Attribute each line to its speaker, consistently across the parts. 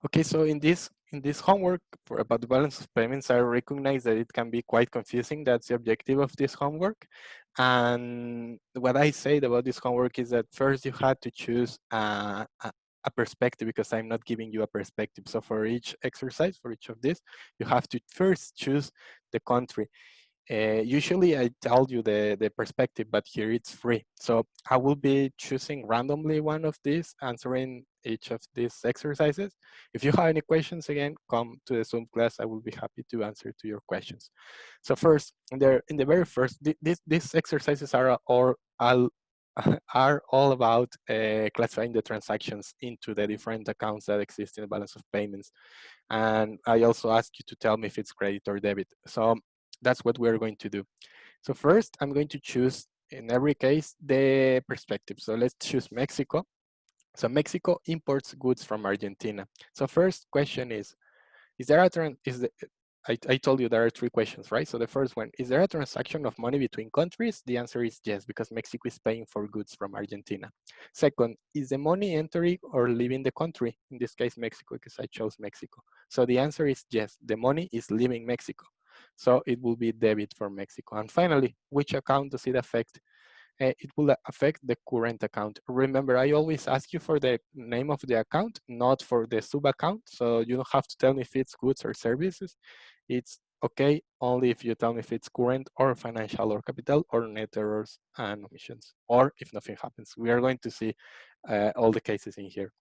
Speaker 1: Okay, so in this homework for about the balance of payments, I recognize that it can be quite confusing. That's the objective of this homework. And what I said about this homework is that first you had to choose a perspective, because I'm not giving you a perspective. So for each exercise, for each of this, you have to first choose the country. Usually I tell you the perspective, but here it's free. So I will be choosing randomly one of these, answering each of these exercises. If you have any questions, again, come to the Zoom class. I will be happy to answer to your questions. So first, in the very first, these exercises are all about classifying the transactions into the different accounts that exist in the balance of payments. And I also ask you to tell me if it's credit or debit. So that's what we're going to do. So first, I'm going to choose, in every case, the perspective. So let's choose Mexico. So Mexico imports goods from Argentina. So first question is there a I told you there are three questions, right? So the first one, is there a transaction of money between countries? The answer is yes, because Mexico is paying for goods from Argentina. Second, is the money entering or leaving the country? In this case, Mexico, because I chose Mexico. So the answer is yes, the money is leaving Mexico. So it will be debit for Mexico. And finally, which account does it affect? It will affect the current account. Remember, I always ask you for the name of the account, not for the sub account. So you don't have to tell me if it's goods or services. It's okay only if you tell me if it's current or financial or capital or net errors and omissions, or if nothing happens. We are going to see all the cases in here.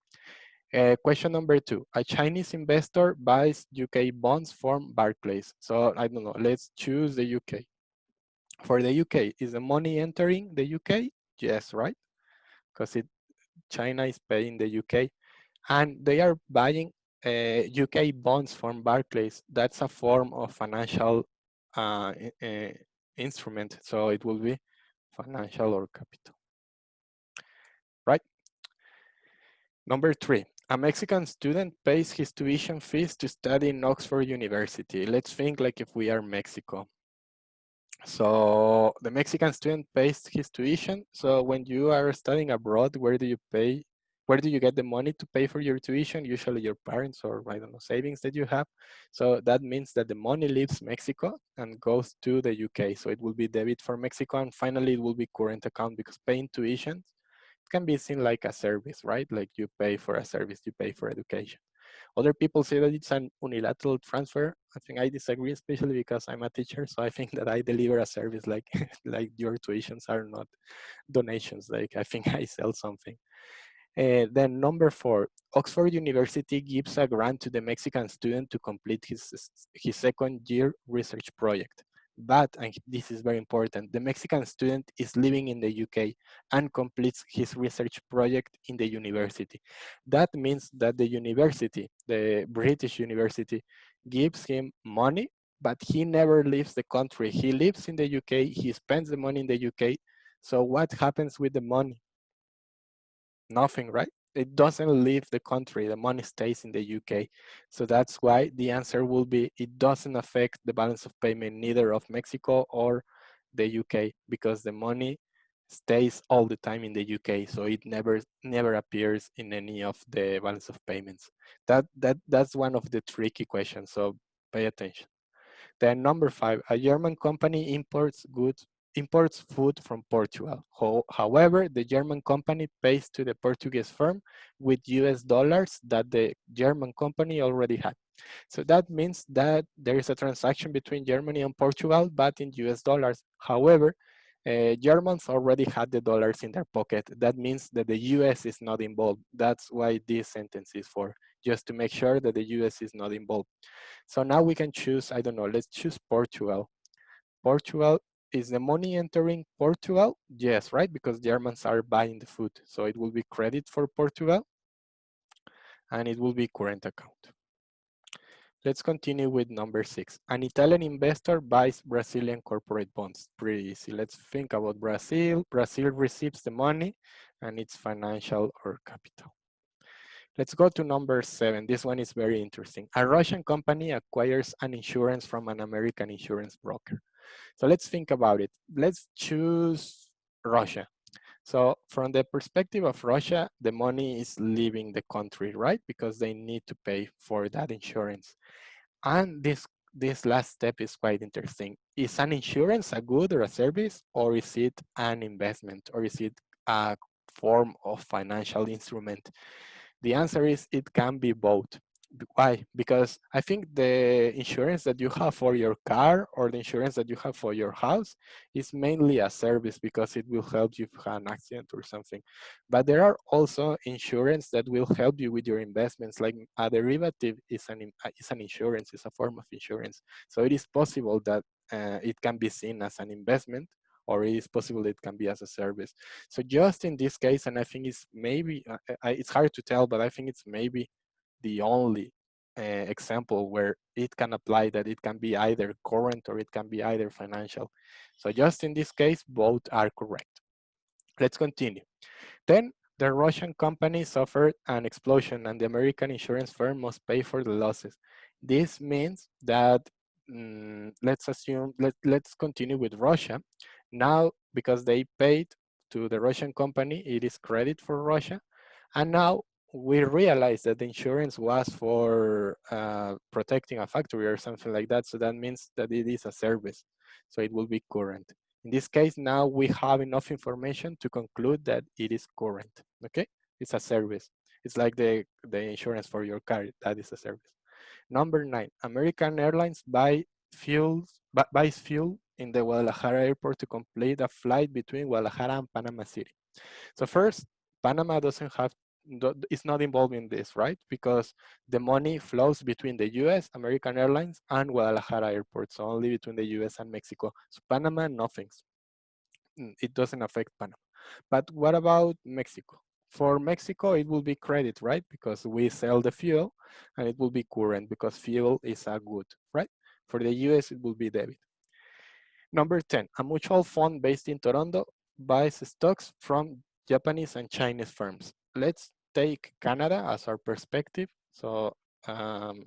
Speaker 1: Question number 2, a Chinese investor buys UK bonds from Barclays. So I don't know, let's choose the UK. For the UK, is the money entering the UK? Yes, right? Because China is paying the UK, and they are buying UK bonds from Barclays. That's a form of financial uh, instrument, so it will be financial or capital, right? Number 3, a Mexican student pays his tuition fees to study in Oxford University. Let's think like if we are Mexico. So the Mexican student pays his tuition. So when you are studying abroad, where do you pay? Where do you get the money to pay for your tuition? Usually your parents, or I don't know, savings that you have. So that means that the money leaves Mexico and goes to the UK. So it will be debit for Mexico. And finally, it will be current account, because paying tuition, it can be seen like a service, right? Like you pay for a service, you pay for education. Other people say that it's an unilateral transfer. I think I disagree, especially because I'm a teacher. So I think that I deliver a service like like your tuitions are not donations. Like I think I sell something. Then number 4, Oxford University gives a grant to the Mexican student to complete his second year research project. But, and this is very important, the Mexican student is living in the UK and completes his research project in the university. That means that the university, the British university, gives him money, but he never leaves the country. He lives in the UK, he spends the money in the UK. So what happens with the money? Nothing, right? It doesn't leave the country. The money stays in the UK. So that's why the answer will be, it doesn't affect the balance of payment neither of Mexico or the UK, because the money stays all the time in the UK. So it never appears in any of the balance of payments. That's one of the tricky questions. So pay attention. Then number 5, a German company imports food from Portugal. However, the German company pays to the Portuguese firm with US dollars that the German company already had. So that means that there is a transaction between Germany and Portugal, but in US dollars. However, Germans already had the dollars in their pocket. That means that the US is not involved. That's why this sentence is for, just to make sure that the US is not involved. So now we can choose, I don't know, let's choose Portugal. Portugal, is the money entering Portugal? Yes, right? Because Germans are buying the food. So it will be credit for Portugal and it will be current account. Let's continue with number 6. An Italian investor buys Brazilian corporate bonds. Pretty easy. Let's think about Brazil. Brazil receives the money and it's financial or capital. Let's go to number 7. This one is very interesting. A Russian company acquires an insurance from an American insurance broker. So let's think about it. Let's choose Russia. So from the perspective of Russia, the money is leaving the country, right? Because they need to pay for that insurance. And this last step is quite interesting. Is an insurance a good or a service, or is it an investment, or is it a form of financial instrument? The answer is it can be both. Why? Because I think the insurance that you have for your car or the insurance that you have for your house is mainly a service because it will help you if you have an accident or something. But there are also insurance that will help you with your investments. Like a derivative is an insurance, is a form of insurance. So it is possible that it can be seen as an investment, or it is possible it can be as a service. So just in this case, and I think it's maybe, it's hard to tell, but I think it's maybe the only example where it can apply, that it can be either current or it can be either financial. So just in this case, both are correct. Let's continue. Then the Russian company suffered an explosion and the American insurance firm must pay for the losses. This means that, let's assume, let's continue with Russia. Now, because they paid to the Russian company, it is credit for Russia. And now we realize that the insurance was for protecting a factory or something like that. So that means that it is a service. So it will be current. In this case, now we have enough information to conclude that it is current, okay? It's a service. It's like the insurance for your car, that is a service. Number 9, American Airlines buys fuel in the Guadalajara airport to complete a flight between Guadalajara and Panama City. So first, Panama doesn't have, is not involved in this, right? Because the money flows between the US, American Airlines, and Guadalajara airport, so only between the US and Mexico. So Panama, nothing. It doesn't affect Panama. But what about Mexico? For Mexico, it will be credit, right? Because we sell the fuel, and it will be current because fuel is a good, right? For the US, it will be debit. Number 10, a mutual fund based in Toronto buys stocks from Japanese and Chinese firms. Let's take Canada as our perspective. Um,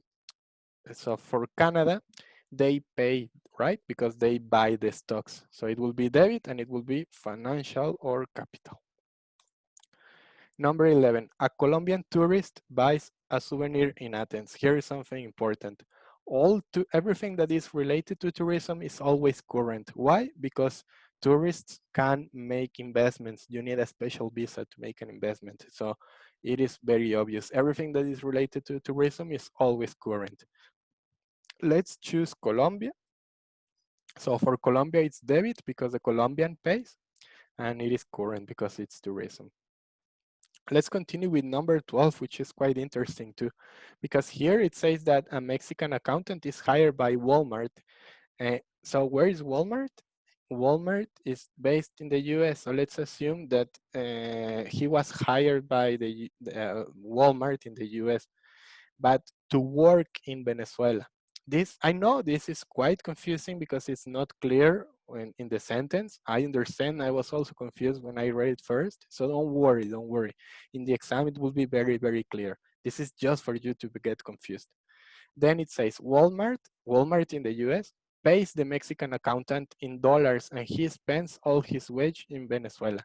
Speaker 1: so for Canada, they pay, right? Because they buy the stocks. So it will be debit and it will be financial or capital. Number 11, a Colombian tourist buys a souvenir in Athens. Here is something important. Everything that is related to tourism is always current. Why? Because tourists can make investments. You need a special visa to make an investment. So it is very obvious. Everything that is related to tourism is always current. Let's choose Colombia. So for Colombia, it's debit because the Colombian pays, and it is current because it's tourism. Let's continue with number 12, which is quite interesting too, because here it says that a Mexican accountant is hired by Walmart. So where is Walmart? Walmart is based in the US. So let's assume that he was hired by the Walmart in the US, but to work in Venezuela. I know this is quite confusing because it's not clear in the sentence. I understand. I was also confused when I read it first. So don't worry, don't worry. In the exam, it will be very, very clear. This is just for you to get confused. Then it says Walmart in the US pays the Mexican accountant in dollars and he spends all his wage in Venezuela.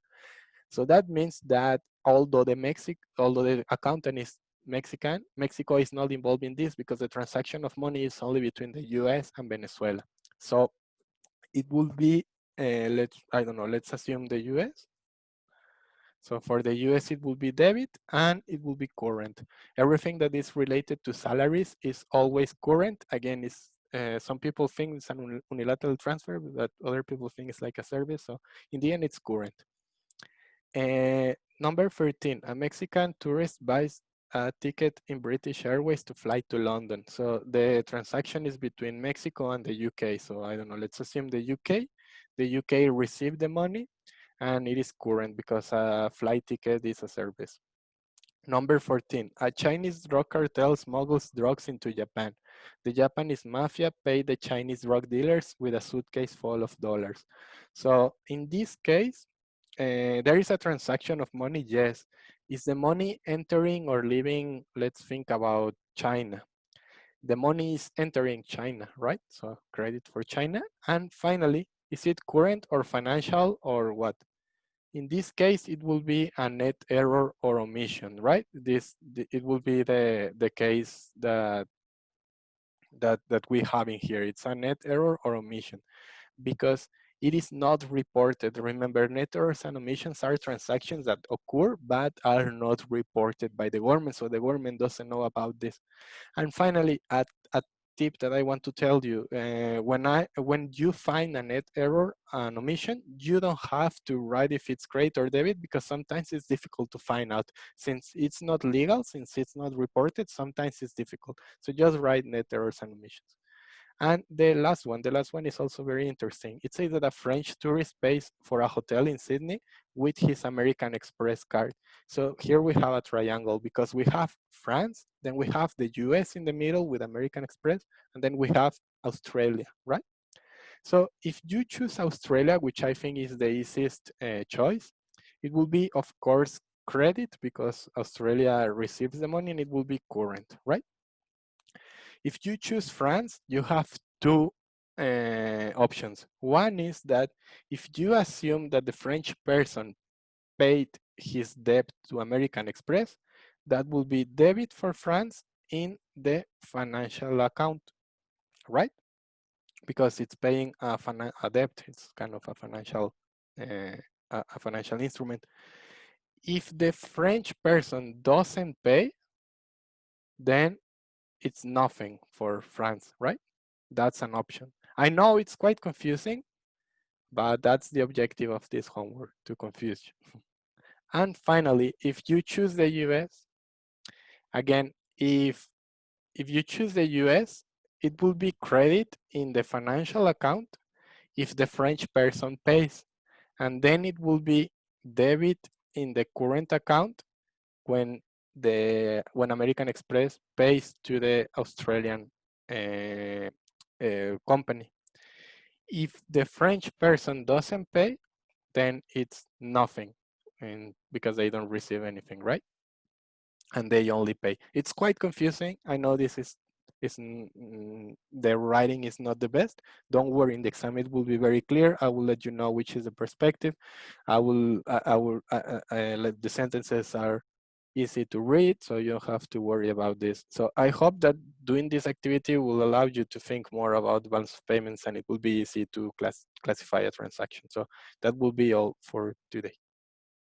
Speaker 1: So that means that although the accountant is Mexican, Mexico is not involved in this because the transaction of money is only between the US and Venezuela. So it will be, I don't know, let's assume the US. So for the US, it will be debit and it will be current. Everything that is related to salaries is always current. Again, some people think it's an unilateral transfer, but other people think it's like a service. So in the end, it's current. Number 13, a Mexican tourist buys a ticket in British Airways to fly to London. So the transaction is between Mexico and the UK. So I don't know, let's assume the UK. The UK received the money and it is current because a flight ticket is a service. Number 14, a Chinese drug cartel smuggles drugs into Japan. The Japanese mafia paid the Chinese drug dealers with a suitcase full of dollars. So in this case, there is a transaction of money, yes. Is the money entering or leaving? Let's think about China. The money is entering China, right? So credit for China. And finally, is it current or financial or what? In this case, it will be a net error or omission, right? It will be the case that we have in here. It's a net error or omission because it is not reported. Remember, net errors and omissions are transactions that occur but are not reported by the government, so the government doesn't know about this. And finally, a tip that I want to tell you, when you find a net error, an omission, you don't have to write if it's credit or debit because sometimes it's difficult to find out. Since it's not legal, since it's not reported, sometimes it's difficult. So just write net errors and omissions. And the last one is also very interesting. It says that a French tourist pays for a hotel in Sydney with his American Express card. So here we have a triangle because we have France, then we have the US in the middle with American Express, and then we have Australia, right? So if you choose Australia, which I think is the easiest choice, it will be, of course, credit because Australia receives the money and it will be current, right? If you choose France, you have two options. One is that if you assume that the French person paid his debt to American Express, that will be debit for France in the financial account, right? Because it's paying a debt. It's kind of a financial instrument. If the French person doesn't pay, then it's nothing for France, right? That's an option. I know it's quite confusing, but that's the objective of this homework, to confuse you. And finally, if you choose the US, again, if you choose the US, it will be credit in the financial account if the French person pays, and then it will be debit in the current account when when American Express pays to the Australian company. If the French person doesn't pay, then it's nothing, and because they don't receive anything, right? And they only pay. It's quite confusing. I know this is the writing is not the best. Don't worry, in the exam it will be very clear. I will let you know which is the perspective. I will let the sentences are easy to read, so you don't have to worry about this. So I hope that doing this activity will allow you to think more about balance of payments, and it will be easy to classify a transaction. So that will be all for today.